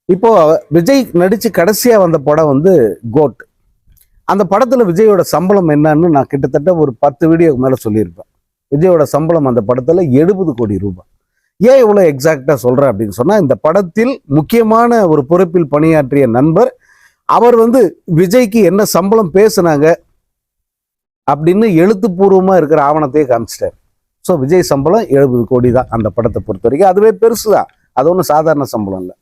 இப்போ விஜய் நடிச்சு கடைசியா வந்த படம் வந்து கோட். அந்த படத்துல விஜயோட சம்பளம் என்னன்னு நான் கிட்டத்தட்ட ஒரு 10 வீடியோக்கு மேல சொல்லியிருப்பேன். விஜயோட சம்பளம் அந்த படத்துல 70 கோடி ரூபாய். ஏன் இவ்வளவு எக்ஸாக்டா சொல்றேன் அப்படின்னு சொன்னா, இந்த படத்தில் முக்கியமான ஒரு பொறுப்பில் பணியாற்றிய நண்பர் அவர் வந்து விஜய்க்கு என்ன சம்பளம் பேசுனாங்க அப்படின்னு எழுத்துப்பூர்வமா இருக்கிற ஆவணத்தையே காமிச்சிட்டார். ஸோ விஜய் சம்பளம் 70 கோடி தான் அந்த படத்தை பொறுத்த வரைக்கும். அதுவே பெருசுதான், அது ஒன்றும் சாதாரண சம்பளம் இல்லை.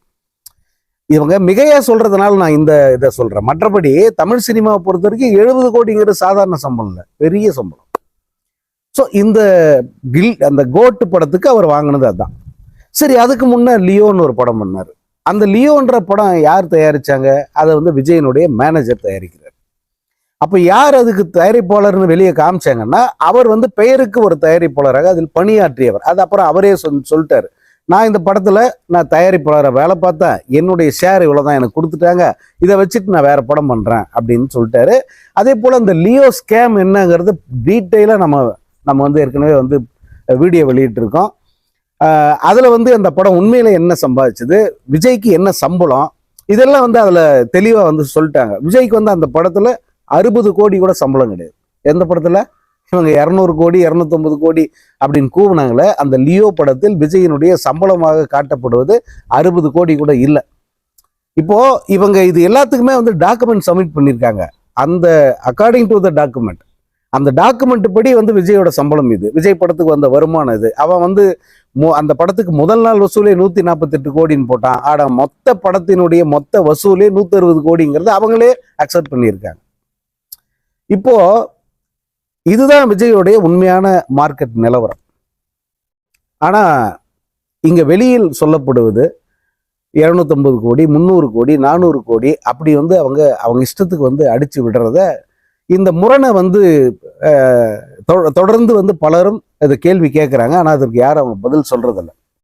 இவங்க மிகையா சொல்றதுனால நான் இந்த இதை சொல்றேன். மற்றபடி தமிழ் சினிமாவை பொறுத்த வரைக்கும் 70 கோடிங்கிறது சாதாரண சம்பளம் இல்லை, பெரிய சம்பளம். ஸோ இந்த அந்த கோட்டு படத்துக்கு அவர் வாங்கினது அதுதான். சரி, அதுக்கு முன்ன லியோன்னு ஒரு படம் பண்ணார். அந்த லியோன்ற படம் யார் தயாரிச்சாங்க? அதை வந்து விஜயனுடைய மேனேஜர் தயாரிக்கிறார். அப்போ யார் அதுக்கு தயாரிப்பாளர்னு வெளியே காமிச்சாங்கன்னா, அவர் வந்து பெயருக்கு ஒரு தயாரிப்பாளராக அதில் பணியாற்றியவர். அது அப்புறம் அவரே சொல்லிட்டாரு, நான் இந்த படத்துல நான் தயாரிப்பாளரை வேலை பார்த்தேன், என்னுடைய ஷேர் இவ்வளவுதான் எனக்கு கொடுத்துட்டாங்க, இதை வச்சுட்டு நான் வேற படம் பண்றேன் அப்படின்னு சொல்லிட்டாரு. அதே போல இந்த லியோ ஸ்கேம் என்னங்கிறது டீட்டெயிலா நம்ம வந்து ஏற்கனவே வந்து வீடியோ வெளியிட்டு இருக்கோம். அதுல வந்து அந்த படம் உண்மையில என்ன சம்பாதிச்சது, விஜய்க்கு என்ன சம்பளம், இதெல்லாம் வந்து அதுல தெளிவா வந்து சொல்லிட்டாங்க. விஜய்க்கு வந்து அந்த படத்துல 60 கோடி கூட சம்பளம் கிடையாது. எந்த படத்துல? இவங்க 200 கோடி 250 கோடி அப்படின்னு கூவுனாங்களே, அந்த லியோ படத்தில் விஜயினுடைய சம்பளமாக காட்டப்படுவது 60 கோடி கூட இல்லை. இப்போ இவங்க இது எல்லாத்துக்குமே வந்து டாக்குமெண்ட் சப்மிட் பண்ணியிருக்காங்க. அந்த அக்கார்டிங் டு த டாக்குமெண்ட், அந்த டாக்குமெண்ட் படி வந்து விஜயோட சம்பளம் இது, விஜய் படத்துக்கு வந்த வருமானம் இது. அவன் வந்து அந்த படத்துக்கு முதல் நாள் வசூலே 148 கோடின்னு போட்டான். ஆனா மொத்த படத்தினுடைய மொத்த வசூலே 160 கோடிங்கிறது அவங்களே அக்செப்ட் பண்ணியிருக்காங்க. இப்போ இதுதான் விஜயோடைய உண்மையான மார்க்கெட் நிலவரம். ஆனா இங்க வெளியில் சொல்லப்படுவது 250 கோடி 300 கோடி 400 கோடி அப்படி வந்து அவங்க இஷ்டத்துக்கு வந்து அடிச்சு விடுறத, இந்த முரணை வந்து தொடர்ந்து வந்து பலரும் அதை கேள்வி கேட்குறாங்க. ஆனால் அதற்கு யாரும் அவங்க பதில் சொல்றதில்லை.